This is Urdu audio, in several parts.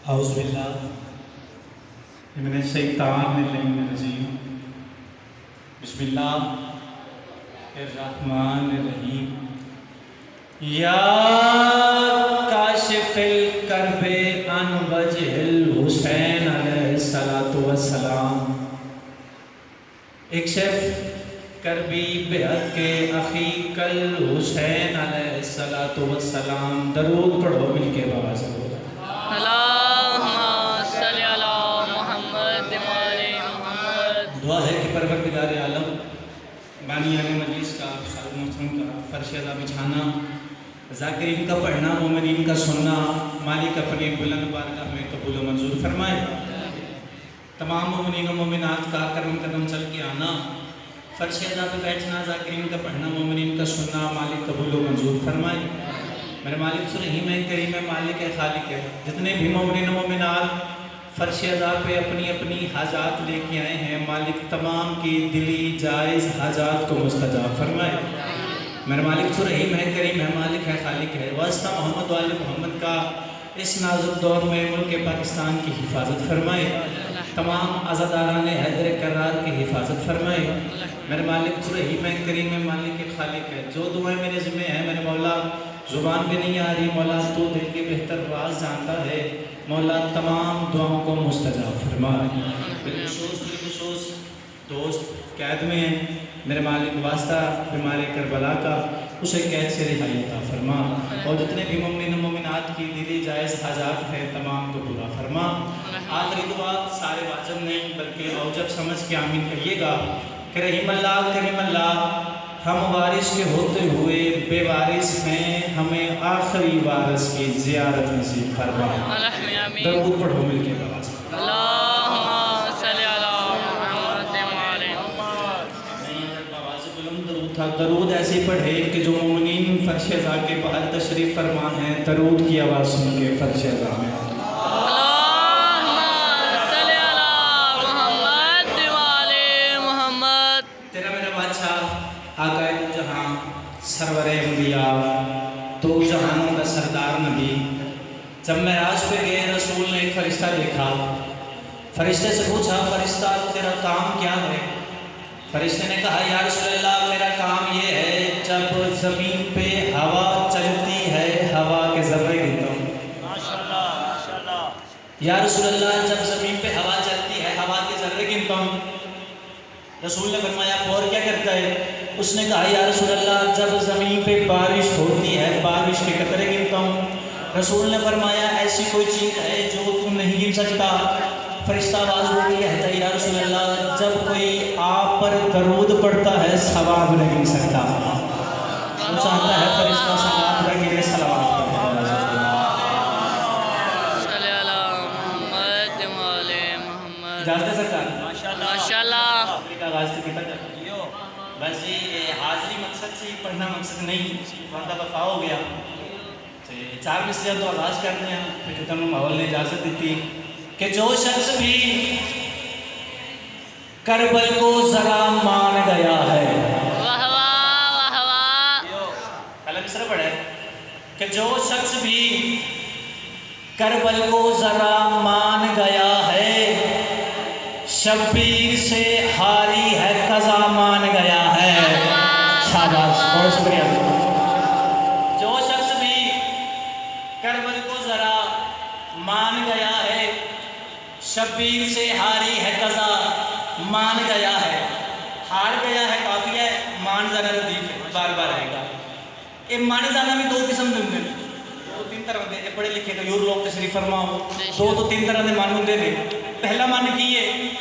اعوذ باللہ من الشیطان الرجیم بسم اللہ الرحمن الرحیم یا کاشف الکرب عن وجہ الحسین علیہ السلام ایک شف کربی بہت کے اخی کل حسین علیہ السلام درود پڑھو مل کے بابا سے بولا دعا ہے کہ پروردگار عالم بانیان مجلس کا صاحب محترم کا فرش ادا بچھانا ذاکرین کا پڑھنا مومنین کا سننا مالک اپنے بلند بارگاہ میں قبول و منظور فرمائے تمام مومنین و مومنات کا کرم قدم چل کے آنا فرش ادا پہ بیٹھنا ذاکرین کا پڑھنا مومنین کا سننا مالک قبول و منظور فرمائے میرے مالک سے رحیم ہے کریم ہے مالک ہے خالق ہے جتنے بھی مومنین و مومنات فرش ادا پہ اپنی اپنی حاجات لے کے آئے ہیں مالک تمام کی دلی جائز حاجات کو مستجاب فرمائے میرے مالک تو رحیم ہے کریم ہے مالک ہے خالق ہے واسطہ محمد وال محمد کا اس نازک دور میں ملک پاکستان کی حفاظت فرمائے تمام عزاداران حیدر کرار کی حفاظت فرمائے میرے مالک تو رحیم ہے کریم ہے مالک ہے خالق ہے جو دعائیں میرے ذمہ ہیں میرے مولا زبان پہ نہیں آ رہی مولا تو دل کے بہتر راز جانتا ہے مولا تمام دعاؤں کو مستجاب فرما بالخصوص دوست قید میں ہیں میرے مالک واسطہ بیمار کربلا کا اسے قید سے رہائی عطا فرما اور جتنے بھی مومنین و مومنات کی دلی جائز حاجات ہیں تمام کو پورا فرما آخری دعا سارے واجب نہیں بلکہ اوجب سمجھ کے آمین کہیے گا کہ رحیم اللہ ہم وارث کے ہوتے ہوئے بے وارث ہیں ہمیں آخری وارث کی زیارت نصیب فرما درود پڑھو مل کے بابا سے اللہم صلی علی محمد درود ایسے پڑھے کہ جو مومنین فرش اذا کے باہر تشریف فرما ہیں درود کی آواز سن کے فرش اذا میں اللہم صلی علی محمد محمد تیرا میرا بادشاہ آقا جہاں سرور انبیاء تو جہانوں کا سردار نبی جب معراج پہ گئے رسول نے ایک فرشتہ دیکھا فرشتے سے پوچھا فرشتہ تیرا کام کیا ہے فرشتے نے کہا یا رسول اللہ میرا کام یہ ہے جب زمین پہ ہوا چلتی ہے ہوا کے ذرے گنتا ہوں یا رسول اللہ جب زمین پہ ہوا چلتی ہے ہوا کے ذرے گنتا ہوں رسول نے فرمایا اور کیا کرتا ہے اس نے کہا یا رسول اللہ جب زمین پہ بارش ہوتی ہے بارش کے قطرے گنتا ہوں رسول نے فرمایا ایسی کوئی چیز ہے جو تم نہیں گن سکتا فرشتہ آواز دے کے کہتا ہے یا رسول اللہ جب کوئی آپ پر درود پڑتا ہے ثواب نہیں گن سکتا وہ چاہتا ہے فرشتہ ثواب نہ گنے صلوات صلی علی محمد محمد اجازت ہے سرکار ماشاءاللہ کا آغاز سے کتا جاتا بس یہ حاضری مقصد سے پڑھنا مقصد نہیں وعدہ وفا ہو گیا چار مصریاں تو آغاز کرتے ہیں پھر ختم ماحول نے اجازت دیتی کہ جو شخص بھی کربل کو ذرا مان گیا ہے واہ واہ واہ واہ پہلا مصرع پڑھا ہے کہ جو شخص بھی کربل کو ذرا مان گیا ہے شبیر سے ہاری ہے قضا مان گیا ہے شاباش بہت شکریہ جو شخص بھی کربل کو ذرا مان گیا ہے شبیر سے ہاری ہے قضا مان گیا ہے ہار گیا ہے کافی ہے مان جانا ردیف ہے بار بار آئے گا یہ مان جانا بھی دو قسم دے ہوندے دو تین طرح دے پڑھے لکھے تو یور لوگ تشریف فرما ہو دو تو تین طرح دے مان ہوندے نے پہلا مان کی ہے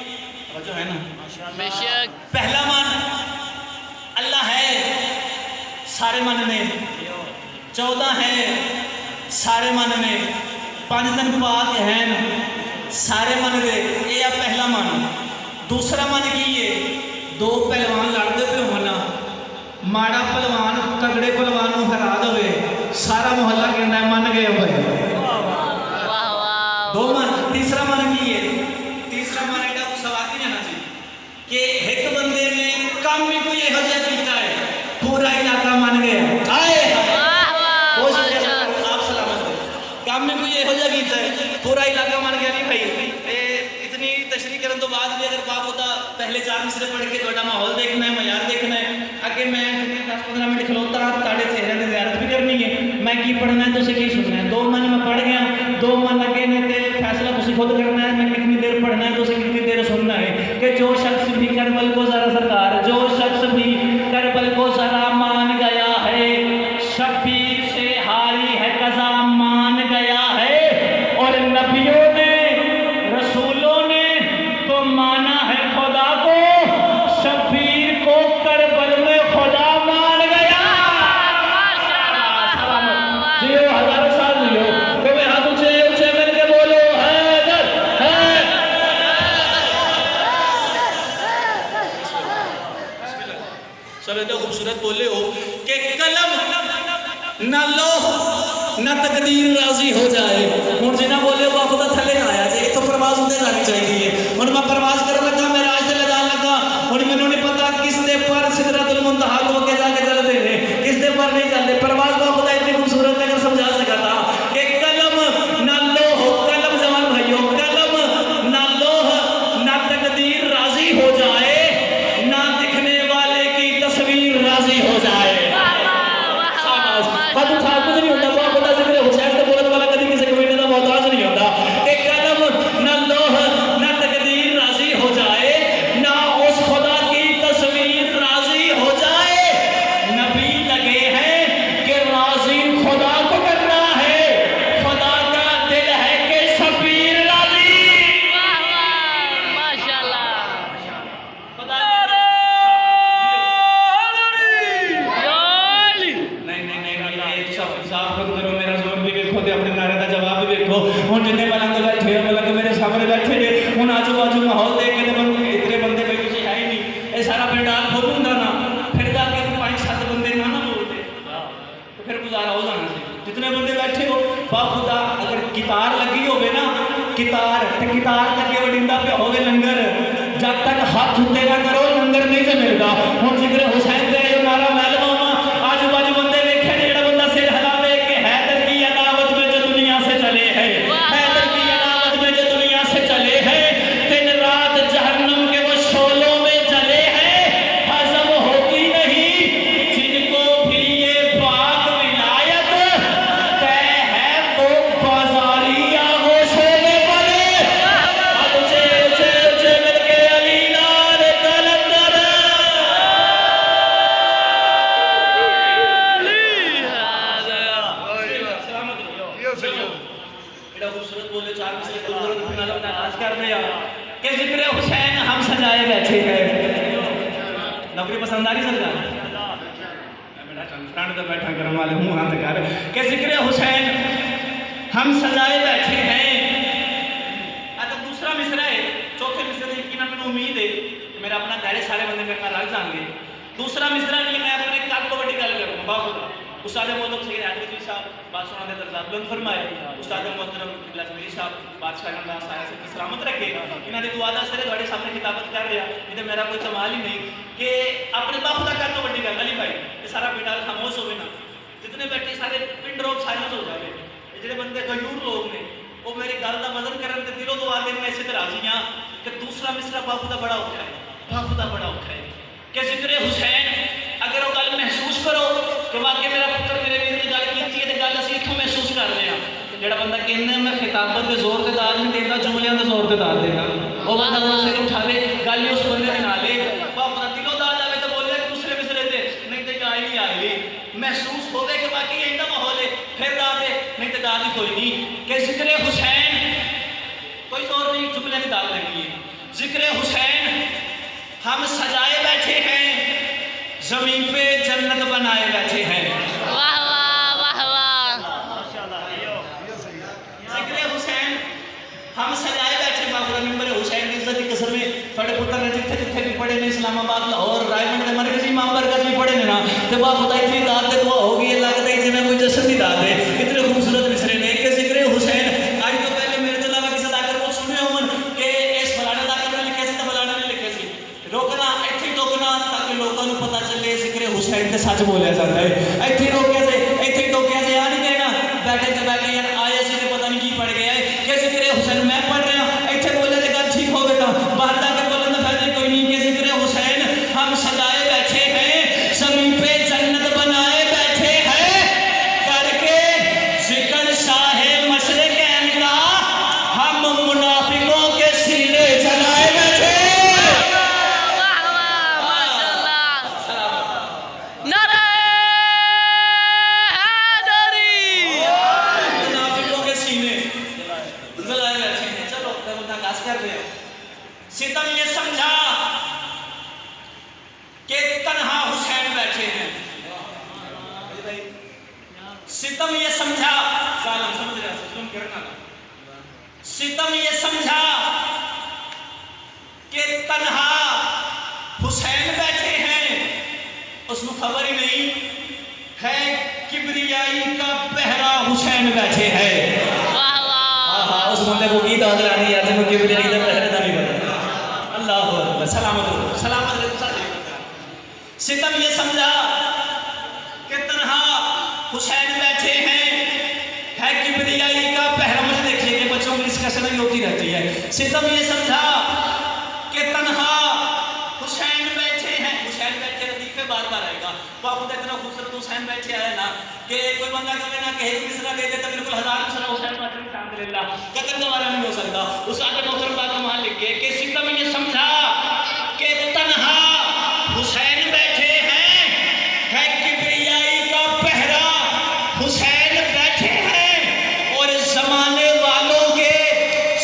جو ہے نا بے شک پہلا مان اللہ ہے سارے من میں 14 ہے سارے من میں 5 دن پاک ہیں سارے من دے یہ پہلا من دوسرا من کی ہے دو پہلوان لڑتے پہ ہونا ماڑا پہلوان تگڑے پہلوان کو ہرا دے سارا محلہ کہنا ہے من گئے ہوئے واہ واہ دو من تیسرا من کی ہے تیسرا من ایڈا کو سوال نہیں جانا چاہیے کہ ایک بندے نے کام میں کوئی یہ حجہ کیتا ہے پورا علاقہ مان گیا آئے واہ واہ آپ سلامت ہے کام میں کوئی یہ یہو جہا کیتا ہے پورا علاقہ من گیا نہیں بھائی اتنی تشریح کرنے تو بعد بھی اگر پاک ہوتا پہلے 4 مصرے پڑھ کے تھوڑا ماحول دیکھنا ہے معیار دیکھنا ہے اگے میں 10-15 منٹ کھلوتا ہوں تاڑے چہرے کی زیارت بھی کرنی ہے میں کی پڑھنا ہے تو اسے کی سننا ہے 2 من میں پڑھ گیا 2 من اگے نے تے فیصلہ تسی خود کرنا ہے میں کتنی دیر پڑھنا ہے تو اسے کتنی دیر سننا ہے کہ جو شخص بھی کربل کو ذرا سرکار جو شخص بھی کربل کو ذرا مان گیا ہے شبیر سے ہاری ہے قضا مان گیا ہے اور نبیوں نے رسولوں نے تو مانا ہے خدا کو شبیر کو کربل میں خدا مان گیا جیو ہزاروں سال جیو تو میں ہاتھ اونچے مل کے بولو حیدر ہے چلو اتنا خوبصورت بولے ہو کہ قلم نہ لوح نہ تقدیر راضی ہو جائے ہوں جنہ بولے وہ خدا تھلے نہ آیا جائے تو پرواز ہوتے جانی چاہیے ہوں میں پرواز کرنے لگا میں راج سے لگان لگا ہوں میں نے پتا کس دے پر سدرۃ المنتہا کو کے جا کے چلتے ہیں کس دے پر نہیں چلتے پرواز کا خدا اتنی خوبصورت ہے کہ سمجھا سکا تھا کہ قلم نہ لوح قلم زمان بھائیو قلم نہ لوح نہ تقدیر راضی ہو جائے نہ دکھنے والے کی تصویر راضی ہو جائے بات اٹھا کچھ نہیں ہوتا وہ خدا ذکر حسین سے بولنے والا کبھی کسی کوئی نہ محتاج نہیں ہوتا کہ قلم نہ لوح نہ تقدیر راضی ہو جائے نہ اس خدا کی تصویر راضی ہو جائے نبی لگے ہیں کہ راضی خدا کو کرنا ہے خدا کا دل ہے کہ شبیر راضی ماشاءاللہ خدا کرو میرا زور بھی دیکھو تے اپنے نعرے کا جواب بھی دیکھو ہوں جتنے بلند بیٹھے ہو مطلب میرے سامنے بیٹھے جے ہوں آجو باجو ماحول دیکھ کے اتنے بندے کوئی کسی ہے ہی نہیں یہ سارا پنڈال کھول ہوں نا پھر جا کے 5-7 بندے نہ بولتے تو پھر گزارا ہو جانا سے جتنے بندے بیٹھے ہو با خدا اگر کتار لگی ہوگی نا کتار لگے وڈندا پہ ہوگے لنگر جب تک ہاتھ ہوتے نہ کرو لنگر نہیں سے ملتا ہوں ذکر حسین دے جو نعرہ محل ہونا آجو باجو بندے دیکھے جڑا بندہ سر ہلا دے کہ حیدر کی عداوت میں جو دنیا سے چلے ہے حیدر کی عداوت میں جو دنیا سے چلے ہے دن رات جہنم کے وہ شعلوں میں چلے ہیں ہضم ہوتی نہیں جن کو بھی یہ پاک ولایت طے ہے وہ بازاری آغوشوں میں پلے اب اچھے مل کے علی نار کلندر بڑا خوبصورت بولے 4 مصرے خوبصورت بنا ناراض کر دیا کہ ذکر حسین ہم سجائے بیٹھے ہیں نوکری پسند آ رہی سرکار میں بیٹھا فرنٹ پہ بیٹھا کرم والے منہ ہاتھ کر کہ ذکر حسین ہم سجائے بیٹھے ہیں اچھا دوسرا مصرا ہے چوتھے مصرے سے یقینا میں امید ہے کہ میرا اپنا دائرے سارے بندے میرے کا رل جان گے دوسرا مصرا نہیں میں اپنے کل کو بڑی گل کروں با خدا استاد محترم سید حیدر جی صاحب بادشاہ نے درجات بلند فرمائے استاد محترم قبلہ زمری صاحب بادشاہ نے اللہ سایہ سے سلامت رکھے انہاں دی دعا دا اثر ہے تواڈے سامنے خطابت کر رہا یہ تے میرا کوئی کمال ہی نہیں کہ اپنے با خدا کر تو بڑی گل علی بھائی یہ سارا پنڈال خاموش ہوے نا جتنے بیٹھے سارے پنڈ روک سائلنس ہو جائے یہ جڑے بندے غیور لوگ نے وہ میری گل دا وزن کرن تے دلوں دعا دین میں اسی طرح راضی ہاں کہ دوسرا مصرع با خدا بڑا اوکھا ہے با خدا بڑا اوکھا ہے کہ ذکر حسین اگر وہ گل محسوس کرو کہ واقعی میرا پتر میرے ویر کی گل کیتی ہے تے گل اسی اتھوں محسوس کر رہے ہیں جڑا بندہ کہندا میں خطابت دے زور تے داد نہیں دیندا جملیاں دے زور تے داد دیندا وہ بندہ سر اٹھا لے گل اس بندے دے نال ہے باپ دا دلوں داد آوے تے بولے کہ دوسرے مصرے تے نہیں تے گائے نہیں آئے محسوس ہوے کہ واقعی ایندا ماحول ہے پھر داد ہے نہیں تے داد ہی کوئی نہیں کہ ذکر حسین کوئی زور نہیں جملے کی داد لگی ہے ذکر حسین ہم سجائے بیٹھے ہیں زمین پہ جنت بنائے بیٹھے ہیں واہ واہ واہ واہ ذکر حسین ہم سجائے بیٹھے باقی ممبر حسین کی عزت کی قسم میں تھوڑے پتر نے جتھے جتھے بھی پڑھے نے اسلام آباد لاہور رائے منڈ کے مرکزی امام برکت بھی پڑھے نے نا تے با خدا اتنی داد دے دعا ہوگی یہ لگتا ہے جویں کوئی جشن دی داد ہے اتنے خوبصورت مصرے نے کہ ذکر حسین آج تو پہلے میرے تو علاوہ کسی داکر کو سنے ہون کہ اس فلانے داکر نے لکھے سی تے فلانے نے لکھے سی روکنا ایتھے ٹوکنا تاکہ لوگوں کو پتہ چلے ذکر حسین تے سچ بولیا جاتا ہے ایتھے روکیا سے ایتھے ٹوکیا سے آ نہیں کہنا بیٹھے تے بیٹھے یار آئے سی تے پتہ نہیں کی حسین میں پڑھ رہا ایتھے بولے تے گل ٹھیک ہوگا باہر جا کے بولن دا فائدہ کوئی نہیں کہ ذکر حسین ہم سجائے بیٹھے ہیں زمین پہ جنت بنائے بیٹھے ہیں کر کے ذکر شاہ مشرق کا ہم منافقوں کے سینے جلائے بیٹھے واہ واہ ماشاءاللہ نعرہ حیدری منافقوں کے سینے جلائے بیٹھے ہیں چلو میں متاقاس کر رہے ہیں ستم یہ سمجھا کہ تنہا حسین بیٹھے ہیں ستم یہ سمجھا ظالم سمجھ رہا ہے ظلم کرنا ستم یہ سمجھا کہ تنہا حسین بیٹھے ہیں اس میں خبر ہی نہیں ہے کبریائی کا پہرا حسین بیٹھے ہیں واہ واہ اس بندے کو گیت آدھر آنی آتے ہیں کبریائی کا پہرا دا نہیں پتا اللہ اکبر سلامت ہو سلامت ہو ستم یہ سمجھا کہ تنہا حسین بیٹھے ہیں ہے کبریائی کا پہرا مجھے دیکھیے کہ بچوں کی ڈسکشن بھی ہوتی رہتی ہے ستم یہ سمجھا کہ تنہا حسین بیٹھے ہیں حسین بیٹھے ردیفے بار بار آئے گا باخود اتنا خوبصورت حسین بیٹھے آئے نا کہ کوئی بندہ کہے نا کہ ایک مصرع دے دیتا بالکل ہزار مصرع حسین بیٹھے الحمدللہ قتل دوبارہ نہیں ہو سکتا اس آگے محترم بات وہاں لکھ کے کہ ستم یہ سمجھا کہ تنہا حسین بیٹھے ہیں ہے کبریائی کا پہرا حسین بیٹھے ہیں اور زمانے والوں کے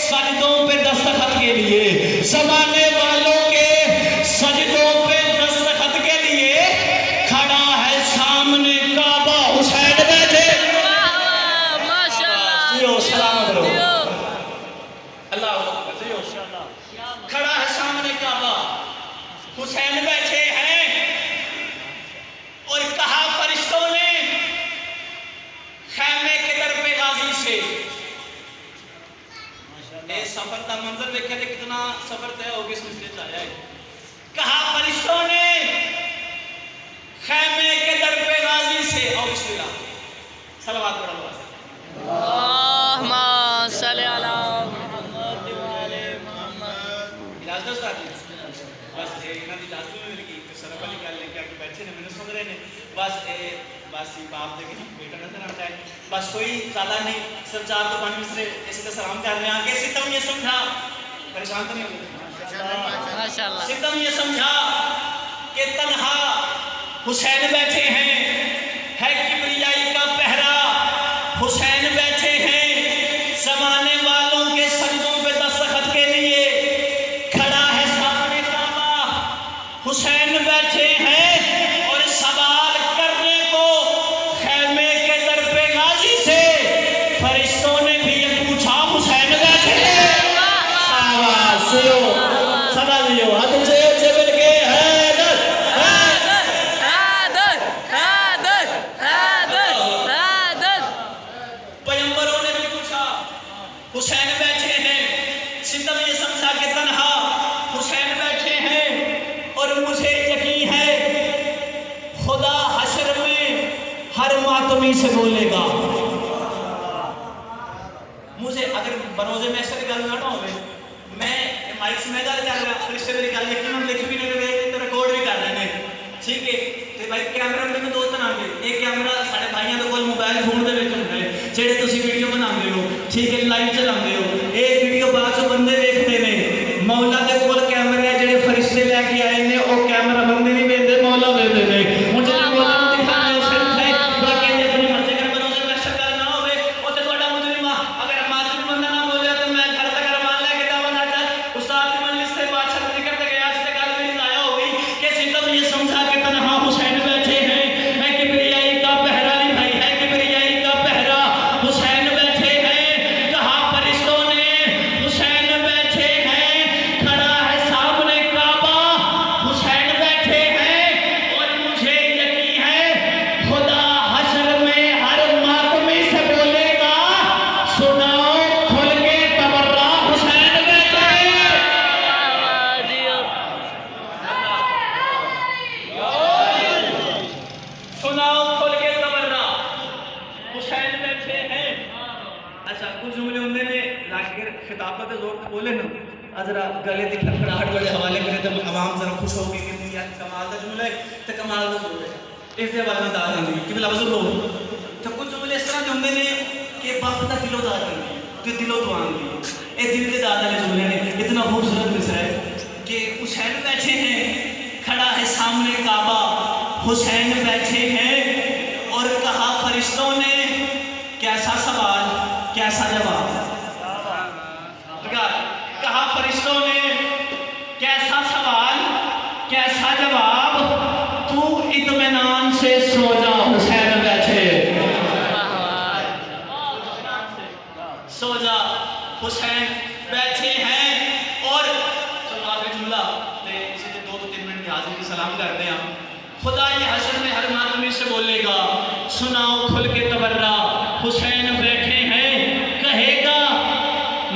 سجدوں پہ دستخط کے لیے زمانے والوں کے سجدوں پہ دستخط کے لیے کھڑا ہے سامنے کعبہ حسین بیٹھے واہ واہ ماشاءاللہ جیو سلامت رہو جیو اللہ اکبر جیو کھڑا ہے سامنے کعبہ حسین بیٹھے ہیں اور کہا فرشتوں نے خیمے کے در پہ غازی سے اے سفر کا منظر دیکھے تھے کتنا سفر طے ہو گیا اس مسئلے چاہیا ہے کہا فرشتوں نے خیمے کے در پہ غازی سے اور بسم اللہ صلوات پڑھ اللہ اللہم صلی علی محمد وعلی محمد اجازت ہے استاد جی بس انہاں دی اجازت نہیں مل گئی کہ سرف علی گل لے کے آ کے بیٹھے نے میں سن رہے نے بس باپ دے کے بیٹا نظر آتا ہے بس کوئی زیادہ نہیں صرف 4 تو 5 مصرے اسی کا سلام کر رہے ہیں آگے ستم یہ سمجھا پریشان تو نہیں ہوگا ماشاءاللہ ستم یہ سمجھا کہ تنہا حسین بیٹھے ہیں ہے کبریائی کا پہرا حسین بیٹھے ہیں زمانے والوں کے سجدوں پہ دستخط کے لیے کھڑا ہے سامنے کعبہ حسین بیٹھے ہیں اور سوال کرنے کو خیمے کے در پہ غازی سے فرشتوں نے بھی یہ پوچھا حسین بیٹھے ہیں آواز سیو صدا دیو ہاتھ سے جبل کے حیدر حیدر حیدر حیدر حیدر پیغمبروں نے بھی پوچھا حسین بیٹھے ہیں ستم یہ سمجھا کہ تنہا حسین بیٹھے ہیں اور مجھے یقین ہے خدا حشر میں ہر ماتمی سے بولے گا مجھے اگر بروزے میں ایسا گل نہ ہوئے میں مائک سے میں گل کر رہا فرشتے میری گل یقین لکھ بھی نہیں رہے تو ریکارڈ بھی کر رہے ہیں ٹھیک ہے تو بھائی کیمرہ میں 2 طرح کے ایک کیمرہ سارے بھائیوں کے کول موبائل فون دے وچ ہوندا ہے جڑے تسی ویڈیو بناندے ہو ٹھیک ہے لائیو چلاندے ہو ایک ویڈیو بعد چ بندے ویکھدے نے مولا دے کول کیمرے جڑے فرشتے لے کے آئے نے او کیمرہ بندے نہیں ویندے مولا ویندے نے ہن جے مولا نوں دکھانا ہے صرف ہے باقی جے اپنی مرضی کر بروزے میں ایسا گل نہ ہوے او تے تہاڈا مجرم اگر ماجد بندہ نہ بولیا تے میں گھر تک مان لے کے جاواں نہ جا استاد کی مجلس سے بادشاہ ذکر تے گیا تے گل میری ضائع ہو گئی کہ ستم یہ سمجھا کہ تنہا حسین بیٹھے ہیں ہے کبریائی کا پہرا نہیں بھائی ہے کبریائی کا پہرا حسین بیٹھے ہیں کہا فرشتوں نے اگر خطابت زور سے بولے نا ذرا گلے کی کھڑکھڑاہٹ والے حوالے کرے تو عوام ذرا خوش ہوگی کہ نہیں یار کمال کا جملہ ہے تو کمال کا ضرور ہے اس کے حوالے میں داد آتی کہ لفظ لو تو کچھ جملے اس طرح کے ہوتے ہیں کہ باپ کا دلوں داد آتی ہے دلوں دعا آتی ہے یہ دل کے داد والے جملے نے اتنا خوبصورت مصرع ہے کہ حسین بیٹھے ہیں کھڑا ہے سامنے کعبہ حسین بیٹھے ہیں اور کہا فرشتوں نے کیسا سوال کیسا جواب کہا فرشتوں نے کیسا سوال کیسا جواب تو اطمینان سے سو جا حسین بیٹھے سو جا حسین بیٹھے ہیں اور چلو آگے جملہ اسی کے 2-3 منٹ کی حاضری کی سلام کرتے ہیں خدا یہ حشر میں ہر ماتمی سے بولے گا سناؤ کھل کے تبرہ حسین بیٹھے ہیں کہے گا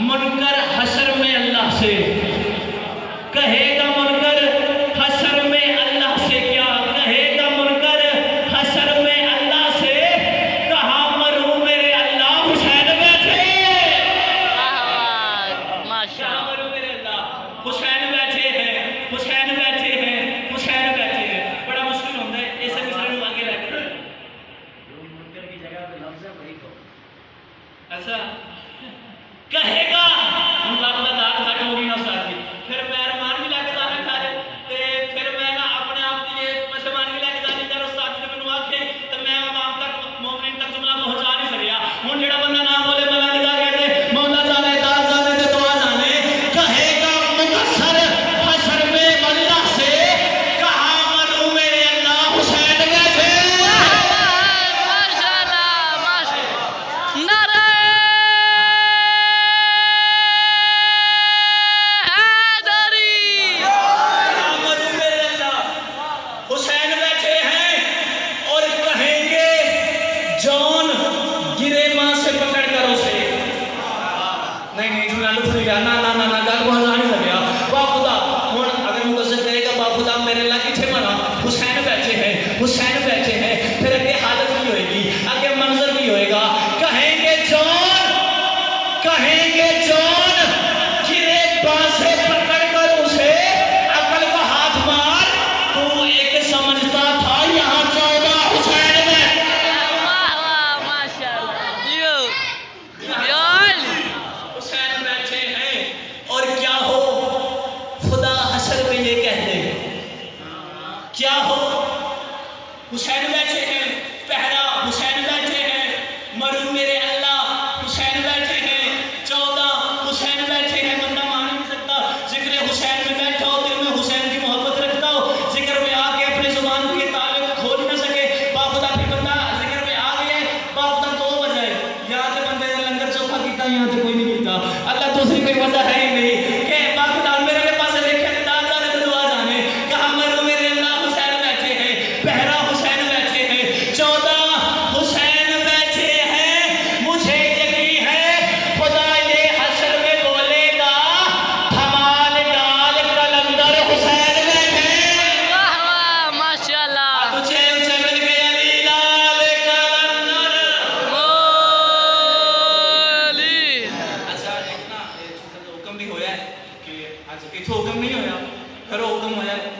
منکر حشر میں اللہ سے کہے گا منکر حشر میں اللہ سے کیا کہے گا منکر حشر میں اللہ سے کہا مرو میرے اللہ حسین بیٹھے مرو میرے اللہ حسین بیٹھے ہیں حسین بیٹھے ہیں حسین بیٹھے ہیں بڑا مشکل ہوتا ہے ایسے مصرع میں آگے رہ کر منکر کی جگہ پہ لفظ ہے وہی کو ایسا کہے گا اللہ خدا داد گھٹ ہوگی نا استاد کی پھر مہربان بھی لے کے جانا کھا رہے تے پھر میں نا اپنے آپ کی پشمان بھی لے کے جانے جا استاد نے مینوں آکھے تے میں عوام تک مومنین تک جملہ پہنچا نہیں سکیا ہن جڑا بندہ نہ بولے ملا نگاہ کہتے مولا جانے داد جانے تے دعا جانے کہے گا مقصر حشر میں اللہ سے کہا مرو میرے اللہ حسین بیٹھے ماشاءاللہ ماشاءاللہ نعرہ حسین بیٹھے ہیں اور کہیں گے جون گرے ماں سے پکڑ کر اسے نہیں جملہ لطف نہیں گیا نا گل کو ہزار نہیں سکیا با خدا ہوں اگر مقصد کہے گا با خدا میرے اللہ کتنے منا حسین بیٹھے ہیں حسین بیٹھے ہیں پھر اگے حالت بھی ہوئے گی اگے منظر بھی ہوئے گا کہیں گے جون گرے ماں سے پکڑ کر اسے عقل کا ہاتھ مار تو ایک سمجھتا تھا یہاں 14 حسین میں حسین بیٹھے ہیں اور کیا ہو خدا حشر میں یہ کہتے ہیں کیا ہو حسین بیٹھے ہیں پہرا حسین بیٹھے ہیں مرو میرے اللہ حسین بیٹھے ہیں 14 حسین بیٹھے ہیں بندہ مان نہیں سکتا ذکر حسین میں بیٹھا ہو دل میں حسین کی محبت رکھتا ہو ذکر میں آ کے اپنے زبان کے تالے کو کھول نہ سکے باخدا پھر بندہ ذکر میں آ گیا باخدا 2 وجہ ہے یہاں تے بندے نے لنگر چوکھا کیتا یہاں تے کوئی نہیں کیتا اللہ دوسری کوئی وجہ ہے ہی نہیں کہ باخدا میرے کے پاس دیکھے تے داد جانے تے دعا جانے کہا مرو میرے اللہ حسین بیٹھے ہیں پہرا حسین بیٹھے ہیں 14 حسین بیٹھے ہیں مجھے یقین ہے خدا یہ حشر میں بولے گا دھمال ڈال کلندر حسین بیٹھے ماشاءاللہ تجھے مل گئے علی لال کلندر مولی اچھا ایک نا حکم بھی ہویا ہے کہ آج اتھو حکم نہیں ہویا پھر حکم ہویا ہے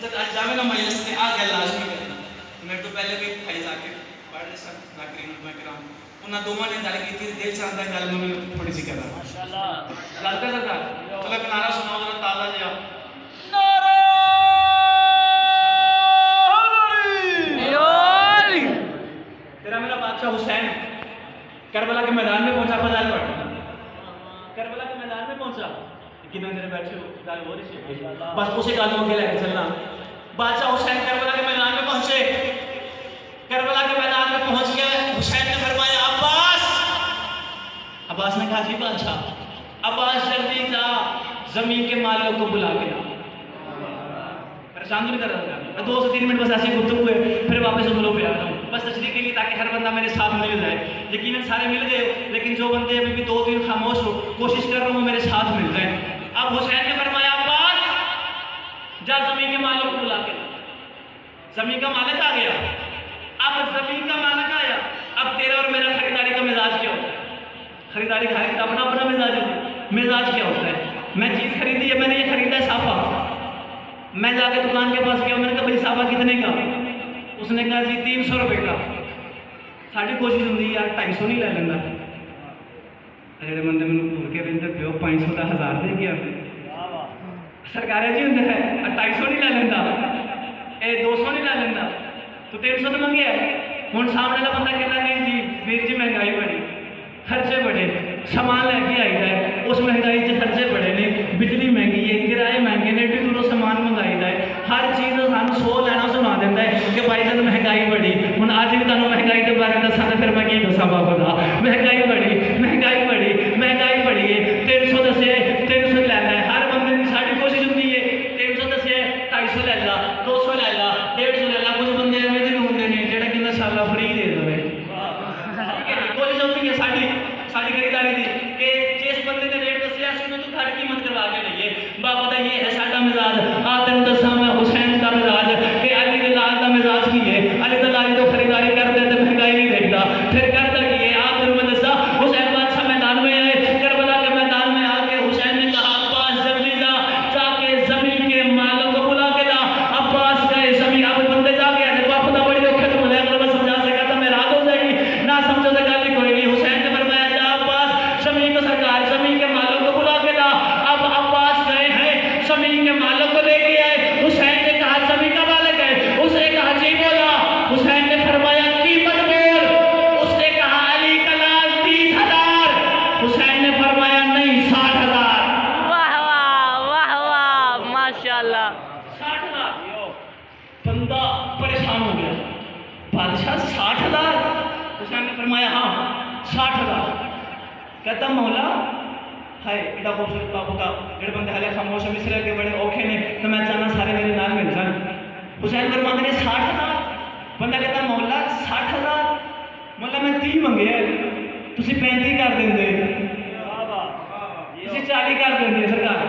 جب آج جامعہ نا مجلس نے آ گیا لازمی کرنا میرے تو پہلے بھی بھائی ذاکر پڑھنے سب ناکرین علماء کرام انہاں دوما نے گل کی دل سے آندا گل میں تھوڑی سی کرنا ماشاءاللہ لگتا سرکار چلو ایک نعرہ سناؤ ذرا تازہ جہا تیرا میرا بادشاہ حسین کربلا کے میدان میں پہنچا فضائل پڑھنا کربلا کے میدان میں پہنچا لیکن میرے بیٹھے ہو گل ہو رہی ہے بس اسے قدموں کے لے کے چلنا بادشاہ حسین کربلا کے میدان میں پہنچے کربلا کے میدان میں پہنچ گئے حسین نے فرمایا عباس نے کہا جی بادشاہ عباس جلدی جا زمین کے مالک کو بلا کے لا پریشان تو نہیں کر رہا تھا 2 سے 3 منٹ بس ایسے گفتگو ہوئے پھر واپس عملوں پہ آ رہا ہوں بس تشریح کے لیے تاکہ ہر بندہ میرے ساتھ مل جائے یقیناً سارے مل گئے لیکن جو بندے ابھی بھی 2 دن خاموش ہو کوشش کر رہا ہوں میرے ساتھ مل جائیں اب حسین نے فرمایا عباس جا زمین کے مالک کو بلا کے لا زمین کا مالک آ گیا اب زمین کا مالک آیا اب تیرا اور میرا خریداری کا مزاج کیا ہوتا ہے خریداری کھائے تو اپنا اپنا مزاج ہوتا ہے مزاج کیا ہوتا ہے. میں چیز خریدی ہے, میں نے یہ خریدا ہے صافہ. میں جا کے دکان کے پاس گیا, میں نے کہا بھائی صافہ کتنے کا؟ اس نے کہا جی 300 روپے کا. ساری کوشش ہوتی یار 250 نہیں لے لینا. اگلے بندے میں گھر کے رہتے پیو 500 کا 1000 دے گیا. سرکار جی ہوں 250 نہیں لے لینا, 200 نہیں لے لینا, تو 300 تو منگیا. ہوں سامنے والا بندہ کہتا نہیں جی ویر جی مہنگائی بڑی, خرچے بڑے, سامان لے کے آئی ہے, اس مہنگائی سے خرچے بڑے نے, بجلی مہنگی ہے, کرائے مہنگے نے, ایڈی دوروں سامان منگائی ہے, ہر چیز سانو 100 لینا سنا دینا ہے کہ بھائی جان مہنگائی بڑی. ہوں اج بھی تمہیں مہنگائی کے بارے میں دسا, پھر میں کی دسا بابا دا مہنگائی بڑی, مہنگائی بڑی, مہنگائی بڑی ہے. 300 دسے 300 لینا ہے, ہر بندے کی ساری کوشش ہوتی ہے 300 دسے 250 لے لا, 200 لے لا, 150 لے لا. کچھ بندے ایویں دے ہوندے نے جہاں کہ شالا فری دے دے. کوشش ہوتی ہے ساری خریداری کی کہ جس بندے نے ریٹ دسیا اس تو گھٹ قیمت کروا کے لئیے. بابا دا یہ ہے ساڈا مزاج. تین دساں میں حسین کا مزاج کہ علی دے لال دا مزاج کی ہے. علی دے لال جو خریداری کرتے ہیں تو مہنگائی نہیں دیکھتا, پھر کرتا کی ہے. آپ نے میں دسا حسین بادشاہ میدان میں آئے, کربلا کے میدان میں آ کے حسین نے کہا عباس جلدی جا کے زمین کے مالک کو بلا کے لا. عباس گئے زمین, اب بندے جا کے آئے باپ دا بڑی اوکھے تو ملے اگر میں سمجھا سکا تو میں راض ہو جائے گی, نہ سمجھو تو گل کوئی نہیں. حسین نے فرمایا جا عباس زمین کو سرکار زمین کے مالک کو بلا کے لا. اب عباس گئے ہیں زمین کے مالک کو لے کے آئے. حسین نے کہا زمین کا مالک ہے, اس نے کہا جی بولا. حسین نے فرمایا قیمت بول. اس نے کہا علی کا لال 30,000. حسین نے فرمایا نہیں 60,000. واہ واہ واہ واہ ماشاءاللہ. 60,000. بندہ پریشان ہو گیا, بادشاہ 60,000. حسین نے فرمایا ہاں 60,000. کہتا مولا ہائے ایڈا خوبصورت بابو کا جڑے بندے حالے خاموش مصر کے بڑے اوکھے نے تو میں چاہنا سارے میرے نال مل جان. حسین فرماتے نے 60,000. بندہ کہتا مولا 60,000. مولا میں 30 منگے ہیں, تسی 35 کر دیں دے, تسی 40 کر دیں دے, سرکار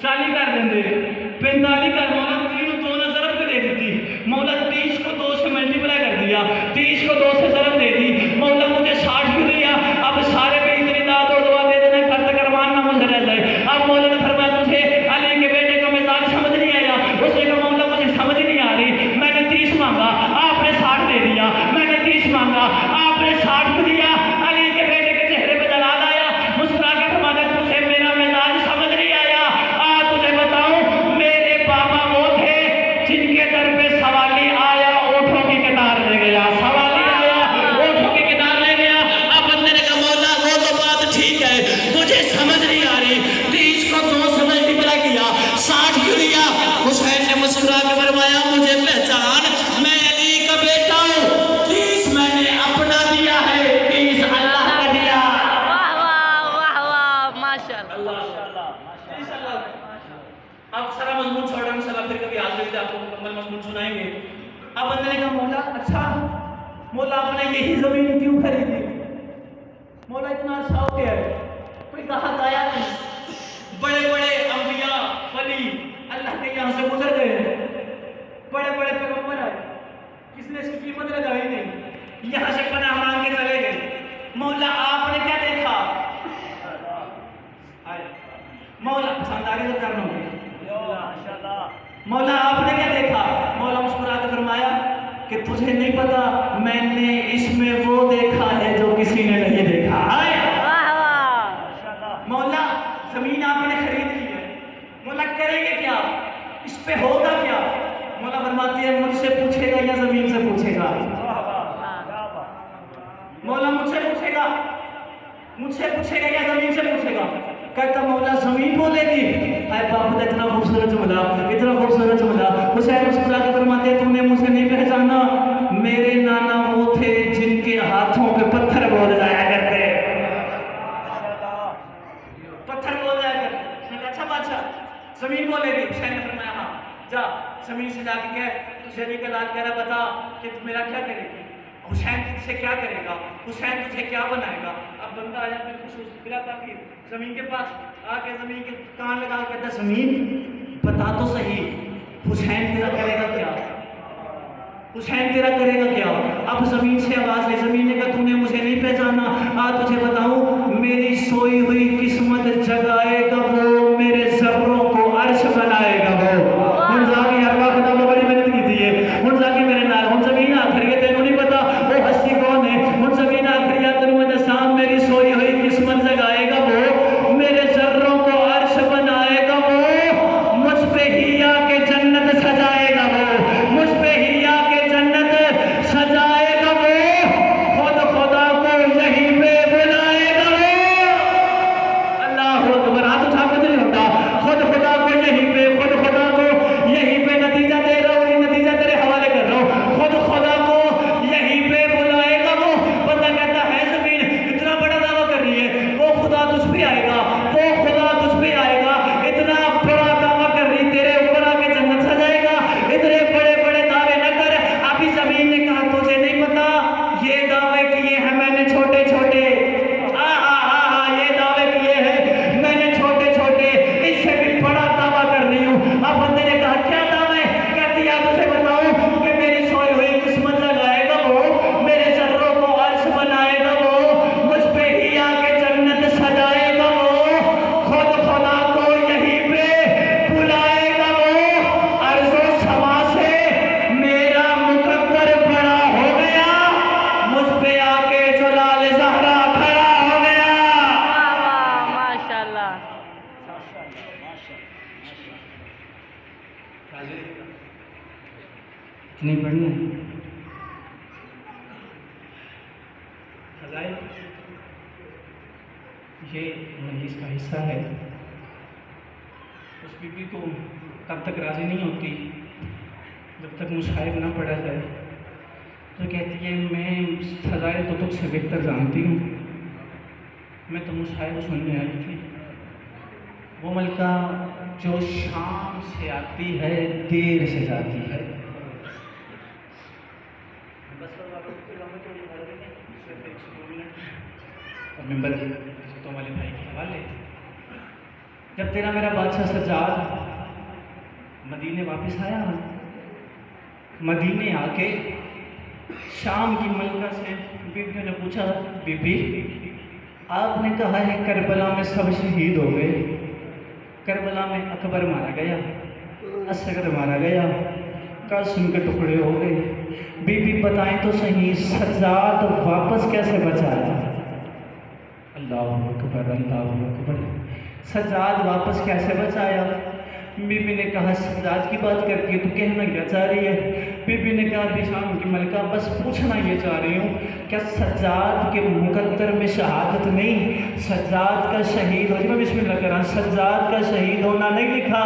40 کر دیں دے, 45 کر. مولا 30 کو 2 نہ ضرب کے دے دیتی. مولا 30 کو 2 سے ملٹیپلائی کر دیا, 30 کو 2 سے ضرب دے دی. مولا مجھے 60 کیوں دیا؟ اب سارے پہ اتنی داد اور دعا دے دینا خط کروان نہ مجھے رہ جائے. اب مولا نے فرمایا تجھے علی کے بیٹے کا مزاج سمجھ نہیں آیا. اس نے کہا مولا مجھے سمجھ نہیں آ رہی, میں نے 30 مانگا آپ نے 60 دے دیا, میں نے 30 مانگا آپ نے 60 دیا. علی کے بیٹے کے چہرے پہ جلال آیا, مسکرا کے فرمایا تجھے میرا مزاج سمجھ نہیں آیا. تجھے بتاؤں میرے بابا وہ تھے جن کے در پہ سوالی آیا اونٹوں کی قطار لے گیا, سوالی آیا اونٹوں کی قطار لے گیا. اب بندے نے کہا مولا وہ تو بات ٹھیک ہے تجھے سمجھ نہیں آ رہی, 30 کو 2 سے ملٹیپلائی کیا 60 کیوں دیا؟ حسین نے مسکرا کے فرمایا مجھے پہچان, میں علی کا بیٹا ہوں. 30 میں نے اپنا دیا ہے, 30 اللہ کا دیا. واہ واہ واہ واہ ماشاءاللہ. اب سارا مضمون چھوڑا ہم سلام پھر کبھی حاضر ہوتے آپ کو مکمل مضمون سنائیں گے. اب بندے نے کہا مولا اچھا مولا آپ نے یہی زمین کیوں خریدی؟ مولا اتنا شوق ہے, کوئی کہا آیا نہیں. بڑے بڑے انبیاء ولی اللہ کے یہاں سے گزر گئے, بڑے بڑے پیغمبر آئے, کس نے اس کی قیمت لگائی نہیں, یہاں سے پناہ مانگ کے چلے گئے. مولا آپ نے کیا دیکھا؟ مولا پسنداری تو کرنا ہوگی. مولا آپ نے کیا دیکھا؟ مولا مسکرا کے فرمایا کہ تجھے نہیں پتا میں نے اس میں وہ دیکھا ہے جو کسی نے نہیں دیکھا. واہ واہ. مولا زمین آپ نے خرید لی ہے, مولا کریں گے کیا, اس پہ ہوگا کیا؟ مولا فرماتی ہے مجھ سے پوچھے گا یا زمین سے پوچھے گا؟ مولا مجھ سے پوچھے گا, مجھ سے پوچھے گا یا زمین سے پوچھے گا؟ کہتا مولا زمین بولے گی. اے باپ اتنا خوبصورت جملہ, اتنا خوبصورت جملہ. حسین مسکرا کے فرماتے ہیں تم نے مجھے نہیں پہچانا, میرے نانا وہ تھے جن کے ہاتھوں پہ پتھر بول جایا کرتے, پتھر بول جایا کرتے. اچھا بادشاہ زمین بولے گی. حسین نے فرمایا ہاں جا زمین سے جا کے کہہ تجھے نہیں کلال کہہ رہا بتا کہ میرا کیا کرے گی. حسین تجھ سے کیا کرے گا, حسین تجھے کیا بنائے گا. اب بندہ آیا پھر خصوص بلا تاخیر زمین کے پاس آ کے زمین کے کان لگا کے کہتا زمین بتا تو صحیح حسین تیرا کرے گا کیا, حسین تیرا کرے گا کیا. اب زمین سے آواز ہے, زمین نے کہا تو نے مجھے نہیں پہچانا, تجھے بتاؤں میری سوئی ہوئی قسمت جگ گا، وہ خدا تجھ پہ آئے گا، اتنا بڑا دعویٰ کر رہی تیرے اوپر آ کے جنت سجائے گا، اتنے بڑے بڑے دعوے نہ کر۔ ابھی زمین نے کہا تجھے نہیں پتا یہ دعوے کیے ہیں میں نے چھوٹے چھوٹے، یہ دعوے کیے ہیں میں نے چھوٹے چھوٹے، اس سے بھی بڑا دعویٰ کر رہی ہوں۔ اب بندے نے کہا کیا دعوے؟ کہتی ہے تجھے بتاؤں کہ میری سوئی ہوئی قسمت لگائے گا وہ، میرے ذروں کو عرش بنائے گا وہ، مجھ پہ ہی آ کے جنت سجائے گا وہ، خود خدا کو یہیں پہ بلائے گا وہ، عرض و سما سے میرا مقدر بڑا ہو گیا، مجھ پہ آ کے جلال زہرا کھڑا ہو گیا۔ واہ ماشاء اللہ۔ اتنی بڑھیا فضائل یہ مجلس کا حصہ ہے۔ اس بی بی کو تب تک راضی نہیں ہوتی جب تک مصاحب نہ پڑھا جائے، تو کہتی ہے میں فضائل تو تجھ سے بہتر جانتی ہوں، میں تو مصاحب سننے آئی تھی۔ وہ ملکہ جو شام سے آتی ہے دیر سے جاتی ہے، اور ممبر تو والے بھائی کے حوالے، جب تیرا میرا بادشاہ سجاد مدینے واپس آیا، مدینے آ کے شام کی ملکہ سے بیوی نے پوچھا بی بی آپ نے کہا ہے کربلا میں سب شہید ہو گئے، کربلا میں اکبر مارا گیا، اصغر مارا گیا، قاسم کے ٹکڑے ہو گئے، بی بی بتائیں تو صحیح سجاد واپس کیسے بچایا؟ اللہ اکبر اللہ اکبر، سجاد واپس کیسے بچایا؟ بی بی نے کہا سجاد کی بات کر کے تو کہنا کیا چاہ رہی ہے؟ بی بی نے کہا بھی شام کی ملکہ بس پوچھنا یہ چاہ رہی ہوں کیا سجاد کے مقدر میں شہادت نہیں؟ سجاد کا شہید ہو، میں بسم اللہ کر رہا ہوں، سجاد کا شہید ہونا نہیں لکھا۔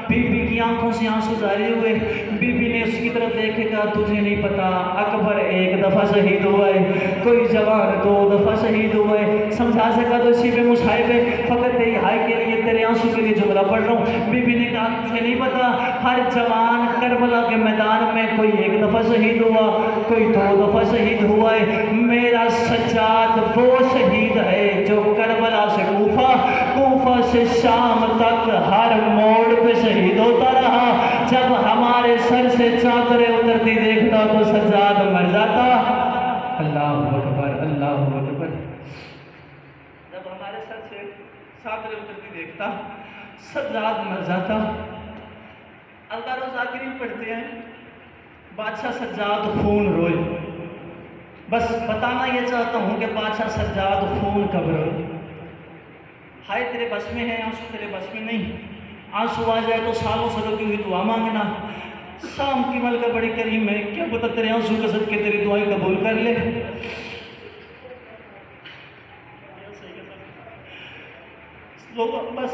بی بی کی آنکھوں سے آنسو جاری ہوئے، بی بی نے اس کی طرف دیکھے کہا تجھے نہیں پتا اکبر ایک دفعہ شہید ہوا ہے، کوئی جوان 2 دفعہ شہید ہوا ہے، سمجھا سکا تو اسی پہ مصاحب ہے، فقط تیری ہائے کے لیے تیرے آنسو کے لیے جملہ پڑھ رہا ہوں۔ بی بی نے کہا تجھے نہیں پتا ہر جوان کربلا کے میدان میں کوئی 1 دفعہ شہید ہوا، کوئی 2 دفعہ شہید ہوا ہے، میرا سجاد وہ شہید ہے جو کربلا سے کوفہ، کوفہ سے شام تک ہر موڑ پہ شہید ہوتا رہا، جب ہمارے سر سے چادریں اترتی دیکھتا تو سجاد مر جاتا۔ اللہ اکبر اللہ اکبر، جب ہمارے سر سے چادریں اترتی دیکھتا سجاد مر جاتا۔ اللہ روز ذاکرین پڑھتے ہیں بادشاہ سجاد خون روئے، بس بتانا یہ چاہتا ہوں کہ بادشاہ سجاد خون کب روئے؟ ہائے تیرے بس میں ہے آنسو، تیرے بس میں نہیں، آنسو آ جائے تو سالوں سے رکی ہوئی دعا مانگنا۔ شام کی ملکہ بڑی کریم ہے، کیا پتہ تیرے آنسو کا صدقے تیری دعائیں قبول کر لے۔ بس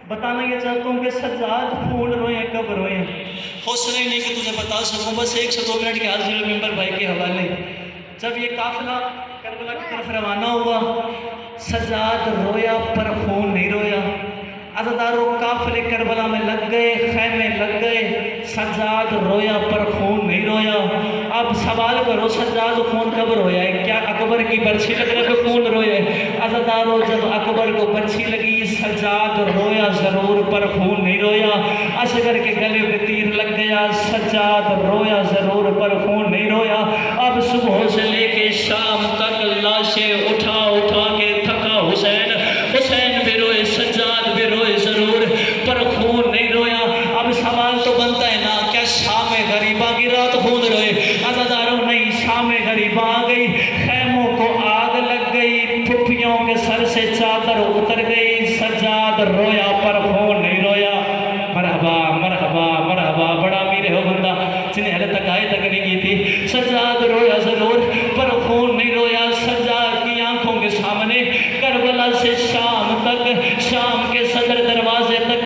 بتانا یہ چاہتا ہوں کہ سجاد خون روئے ہیں کب روئے ہیں، حوصلہ ہی نہیں کہ تجھے بتا سکوں، بس 1 سے 2 منٹ کے حاضر ممبر بھائی کے حوالے۔ جب یہ قافلہ کربلا کی طرف روانہ ہوا، سجاد رویا پر خون نہیں رویا، عزاداروں قافلے کربلا میں لگ گئے، خیمے لگ گئے، سجاد رویا پر خون نہیں رویا۔ اب سوال کرو سجاد خون کب رویا ہے؟ کیا اکبر کی برچھی لگنے پہ خون رویا ہے؟ عزاداروں جب اکبر کو برچھی لگی سجاد رویا ضرور پر خون نہیں رویا، اصغر کے گلے پہ تیر لگ گیا سجاد رویا ضرور پر خون نہیں رویا۔ اب صبح سے لے کے شام تک لاشیں اٹھا اٹھا کے تھکا حسین، حسین بھی روئے سجاد بھی روئے ضرور پر خون نہیں رویا۔ اب سوال تو بنتا ہے نا کیا شام غریبہ کی رات خون روئے؟ عزاداروں نہیں، شام غریبہ آ گئی، خیموں کو آگ لگ گئی، پھپھیوں کے سر سے چادر اتر گئی، سجاد رویا پر خون نہیں رویا۔ مرحبا مرحبا مرحبا، بڑا امیر ہے وہ بندہ جنہیں حالت تک آئے تک نہیں کی تھی۔ سجاد رویا ضرور پر خون نہیں رویا۔ سجاد کی آنکھوں کے سامنے کربلا سے شام تک، شام کے صدر دروازے